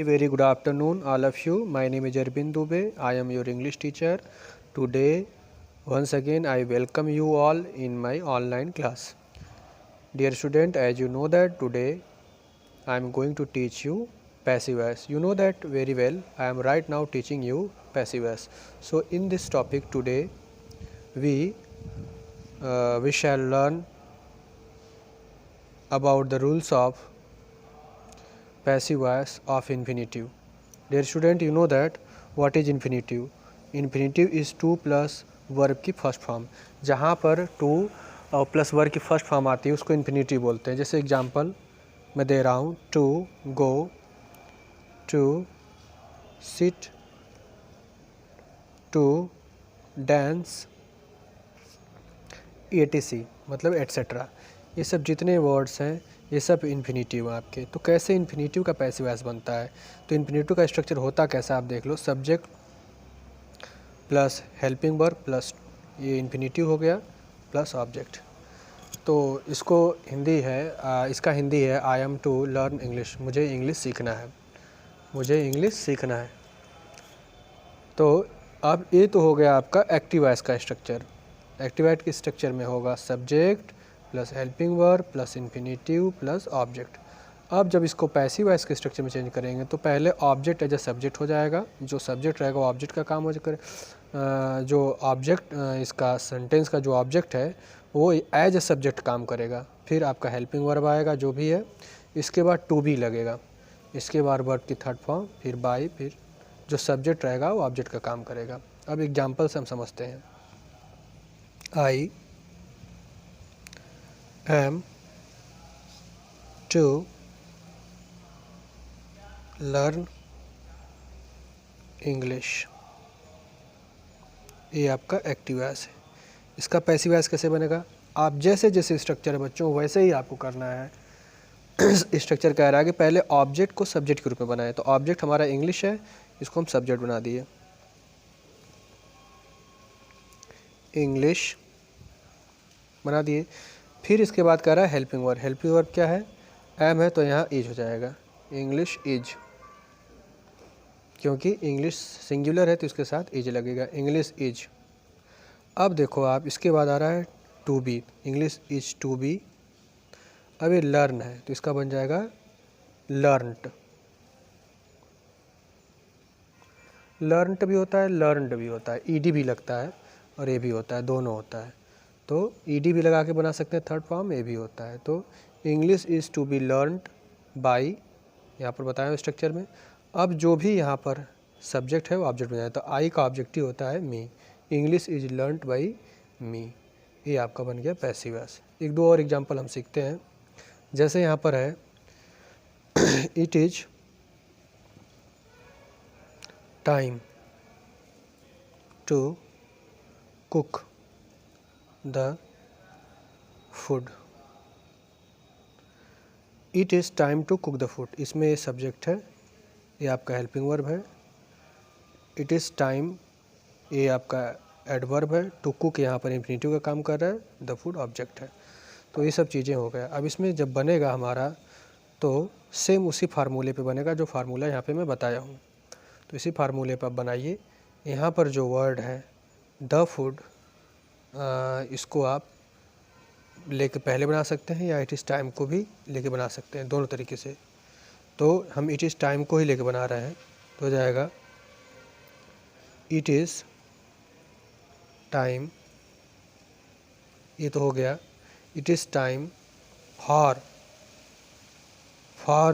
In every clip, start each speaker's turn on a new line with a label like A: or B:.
A: Very good afternoon all of you. My name is Arvind Dubey. I am your English teacher. Today once again I welcome you all in my online class. Dear student, as you know that today I am going to teach you passive voice. You know that very well. I am right now teaching you passive voice. So in this topic today we shall learn about the rules of passive voice of infinitive. Dear student, you know that what is infinitive? Infinitive is two plus verb की first form. जहाँ पर two plus verb की first form आती है उसको infinitive बोलते हैं. जैसे एग्जांपल मैं दे रहा हूँ, to go, to sit, to dance, etc. मतलब एट्सेट्रा. ये सब जितने वर्ड्स हैं ये सब इन्फिनिटिव हैं आपके. तो कैसे इन्फिनिटिव का पैसिव वॉइस बनता है? तो इन्फिनिटिव का स्ट्रक्चर होता कैसा आप देख लो. Subject plus helping verb plus ये इन्फिनिटिव हो गया प्लस ऑब्जेक्ट. तो इसको हिंदी है इसका हिंदी है I am to learn English. मुझे इंग्लिश सीखना है, मुझे इंग्लिश सीखना है. तो अब ये तो हो गया आपका एक्टिव वॉइस का स्ट्रक्चर. एक्टिव वॉइस के स्ट्रक्चर में होगा subject plus helping verb plus infinitive plus object. अब जब इसको पैसिव वॉइस के स्ट्रक्चर में चेंज करेंगे तो पहले ऑब्जेक्ट एज ए सब्जेक्ट हो जाएगा. जो सब्जेक्ट रहेगा वो ऑब्जेक्ट का काम हो जाएगा. जो ऑब्जेक्ट इसका सेंटेंस का जो ऑब्जेक्ट है वो एज ए सब्जेक्ट काम करेगा. फिर आपका हेल्पिंग वर्ब आएगा जो भी है. इसके बाद टू बी लगेगा. इसके बाद वर्ब की थर्ड फॉर्म, फिर बाई, फिर जो सब्जेक्ट रहेगा वो ऑब्जेक्ट का काम करेगा. अब एग्जाम्पल से हम समझते हैं. I am to learn English. ये आपका एक्टिव वॉइस है. इसका पैसिव वॉइस कैसे बनेगा? आप जैसे जैसे स्ट्रक्चर है बच्चों वैसे ही आपको करना है. स्ट्रक्चर कह रहा है कि पहले ऑब्जेक्ट को सब्जेक्ट के रूप में बनाए. तो ऑब्जेक्ट हमारा इंग्लिश है, इसको हम सब्जेक्ट बना दिए, इंग्लिश बना दिए. फिर इसके बाद कह रहा है हेल्पिंग वर्ब. हेल्पिंग वर्ब क्या है? एम है तो यहाँ इज हो जाएगा, इंग्लिश इज. क्योंकि इंग्लिश सिंगुलर है तो इसके साथ इज लगेगा, इंग्लिश इज. अब देखो आप इसके बाद आ रहा है to be, English is to be. अब ये लर्न है तो इसका बन जाएगा लर्नड. लर्नड भी होता है, लर्नड भी होता है, ईडी भी लगता है और ए भी होता है, दोनों होता है. तो ईडी भी लगा के बना सकते हैं थर्ड फॉर्म, ए भी होता है. तो English is to be learned by, यहाँ पर बताया स्ट्रक्चर में. अब जो भी यहाँ पर सब्जेक्ट है वो ऑब्जेक्ट बन जाए. तो आई का ऑब्जेक्ट ही होता है मी. इंग्लिश इज लर्नड बाई मी. ये आपका बन गया पैसिव वॉइस. एक दो और एग्जांपल हम सीखते हैं. जैसे यहाँ पर है it is time to cook the food. It is time to cook the food. इसमें ये सब्जेक्ट है, ये आपका हेल्पिंग वर्ब है. इट इज़ टाइम ये आपका एडवर्ब है. टू कुक यहाँ पर इन्फिनिटिव का काम कर रहा है. द फूड ऑब्जेक्ट है. तो ये सब चीज़ें हो गया. अब इसमें जब बनेगा हमारा तो सेम उसी फार्मूले पे बनेगा जो फार्मूला यहाँ पे मैं बताया हूँ. तो इसी फार्मूले पर बनाइए. यहाँ पर जो वर्ड है द फूड, इसको आप लेके पहले बना सकते हैं या इट इज़ टाइम को भी लेके बना सकते हैं, दोनों तरीके से. तो हम इट इज़ टाइम को ही लेके बना रहे हैं तो हो जाएगा इट इज़ टाइम. ये तो हो गया. It is time for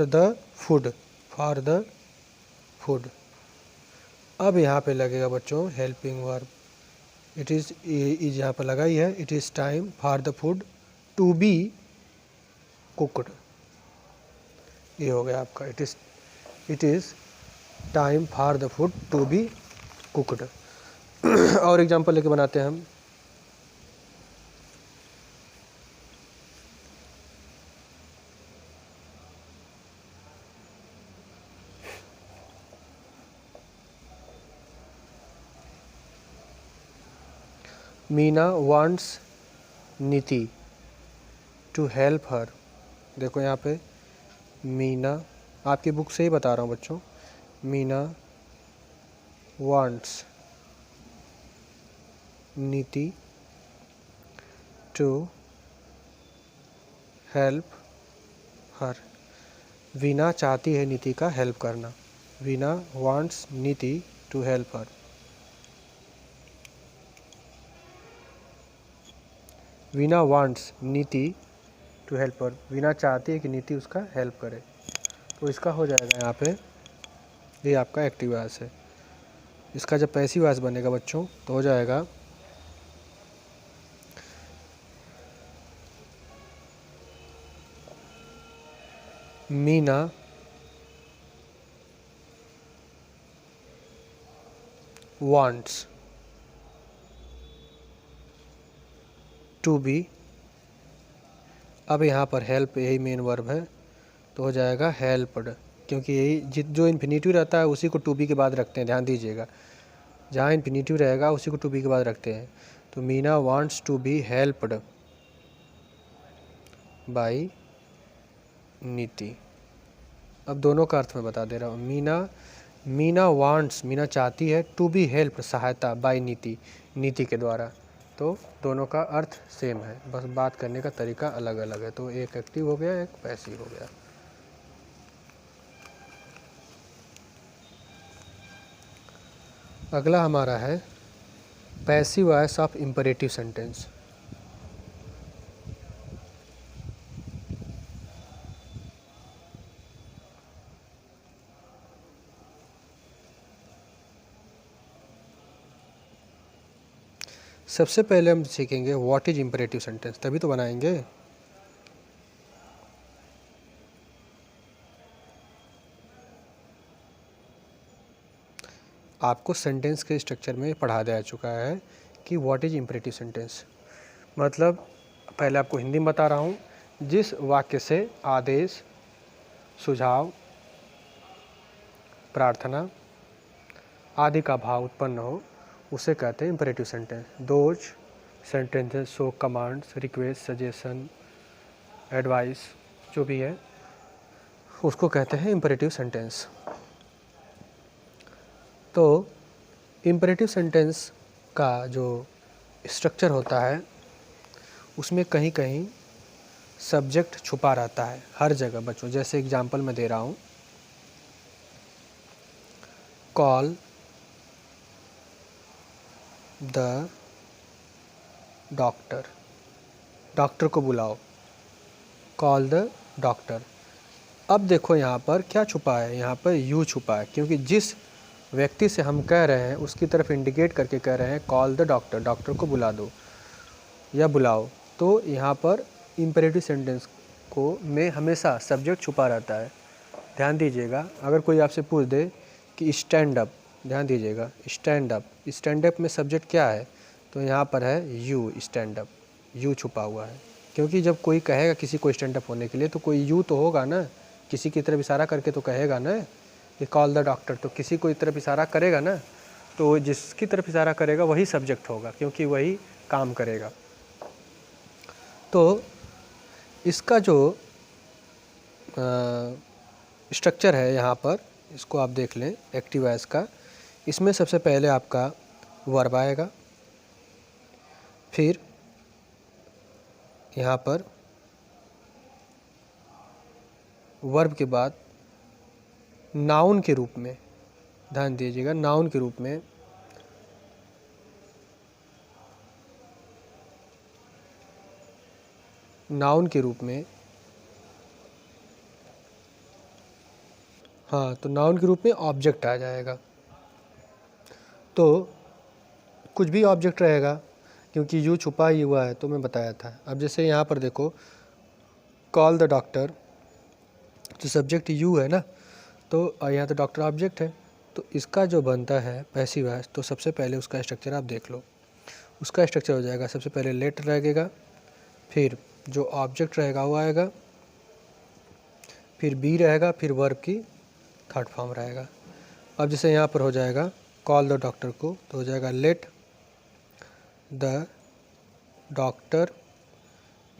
A: the food, for the food. अब यहाँ पे लगेगा बच्चों हेल्पिंग वर्ब. इट इज़ यहाँ पर लगा ही है. It is time for the food to be cooked. ये हो गया आपका it is time for the food to be cooked. और एग्जांपल लेके बनाते हैं हम. Meena wants Niti to help her. देखो यहाँ पे मीना, आपकी बुक से ही बता रहा हूँ बच्चों. मीना wants नीति to help her। वीना चाहती है नीति का हेल्प करना। वीना wants नीति to help her। Veena wants नीति टू हेल्प her। वीना चाहती है कि नीति उसका हेल्प करे। तो इसका हो जाएगा यहाँ पे, ये आपका एक्टिव वॉइस है। इसका जब पैसिव वॉइस बनेगा बच्चों तो हो जाएगा मीना wants टू बी। अब यहाँ पर हेल्प यही मेन वर्ब है तो हो जाएगा हेल्प्ड, क्योंकि यही जो इन्फिनिटिव रहता है उसी को टू बी के बाद रखते हैं, ध्यान दीजिएगा। जहाँ इन्फिनिटिव रहेगा उसी को टू बी के बाद रखते हैं। तो Meena wants to be helped by Niti. अब दोनों का अर्थ मैं बता दे रहा हूँ। मीना वांट्स, मीना चाहती है, टू बी हेल्प सहायता, बाय नीति, नीति के द्वारा। तो दोनों का अर्थ सेम है, बस बात करने का तरीका अलग अलग है। तो एक एक्टिव हो गया, एक पैसिव हो गया। अगला हमारा है passive voice of imperative sentence. सबसे पहले हम सीखेंगे व्हाट इज इम्परेटिव सेंटेंस, तभी तो बनाएंगे। आपको सेंटेंस के स्ट्रक्चर में पढ़ा दिया चुका है कि व्हाट इज इम्परेटिव सेंटेंस। मतलब पहले आपको हिंदी में बता रहा हूँ, जिस वाक्य से आदेश, सुझाव, प्रार्थना आदि का भाव उत्पन्न हो उसे कहते हैं imperative sentence. Those sentences show commands, request, suggestion, advice जो भी है उसको कहते हैं इम्परेटिव सेंटेंस। तो इम्परेटिव सेंटेंस का जो स्ट्रक्चर होता है उसमें कहीं कहीं सब्जेक्ट छुपा रहता है, हर जगह बच्चों। जैसे एग्जांपल मैं दे रहा हूँ, कॉल द डॉक्टर, डॉक्टर को बुलाओ, कॉल द डॉक्टर। अब देखो यहाँ पर क्या छुपा है, यहाँ पर यू छुपा है, क्योंकि जिस व्यक्ति से हम कह रहे हैं उसकी तरफ इंडिकेट करके कह रहे हैं कॉल द डॉक्टर, डॉक्टर को बुला दो या बुलाओ। तो यहाँ पर इम्पेरेटिव सेंटेंस को में हमेशा सब्जेक्ट छुपा रहता है। ध्यान दीजिएगा, अगर कोई आपसे पूछ दे कि स्टैंड अप, ध्यान दीजिएगा, स्टैंड अप, स्टैंड अप में सब्जेक्ट क्या है, तो यहाँ पर है यू, स्टैंड अप, यू छुपा हुआ है। क्योंकि जब कोई कहेगा किसी को स्टैंड अप होने के लिए तो कोई यू तो होगा ना, किसी की तरफ इशारा करके तो कहेगा ना कि कॉल द डॉक्टर, तो किसी को तरफ इशारा करेगा ना, तो जिसकी तरफ इशारा करेगा वही सब्जेक्ट होगा, क्योंकि वही काम करेगा। तो इसका जो स्ट्रक्चर है यहाँ पर, इसको आप देख लें एक्टिव वॉइस का। इसमें सबसे पहले आपका वर्ब आएगा, फिर यहाँ पर वर्ब के बाद नाउन के रूप में, ध्यान दीजिएगा, नाउन के रूप में हाँ, तो नाउन के रूप में ऑब्जेक्ट आ जाएगा। तो कुछ भी ऑब्जेक्ट रहेगा, क्योंकि यू छुपा ही हुआ है, तो मैं बताया था। अब जैसे यहाँ पर देखो कॉल द डॉक्टर, तो सब्जेक्ट यू है ना, तो यहाँ तो डॉक्टर ऑब्जेक्ट है। तो इसका जो बनता है पैसिव वॉइस, तो सबसे पहले उसका स्ट्रक्चर आप देख लो। उसका स्ट्रक्चर हो जाएगा, सबसे पहले लेट रहेगा, फिर जो ऑब्जेक्ट रहेगा वो आएगा, फिर बी रहेगा, फिर वर्ब की थर्ड फॉर्म रहेगा। अब जैसे यहाँ पर हो जाएगा कॉल द डॉक्टर को, तो हो जाएगा let the doctor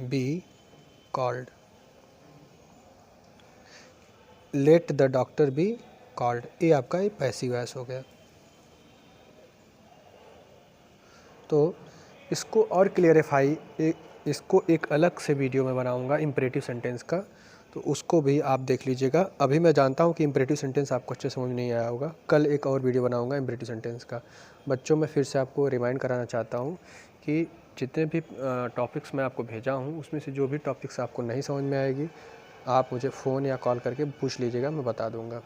A: be called, let the doctor be called, ये आपका ये पैसिव वॉइस हो गया। तो इसको और क्लियरिफाई इसको एक अलग से वीडियो में बनाऊंगा इम्परेटिव सेंटेंस का, तो उसको भी आप देख लीजिएगा। अभी मैं जानता हूँ कि इम्परेटिव सेंटेंस आपको अच्छे समझ नहीं आया होगा, कल एक और वीडियो बनाऊंगा इम्परेटिव सेंटेंस का। बच्चों, मैं फिर से आपको रिमाइंड कराना चाहता हूँ कि जितने भी टॉपिक्स मैं आपको भेजा हूँ उसमें से जो भी टॉपिक्स आपको नहीं समझ में आएगी आप मुझे फ़ोन या कॉल करके पूछ लीजिएगा, मैं बता दूँगा।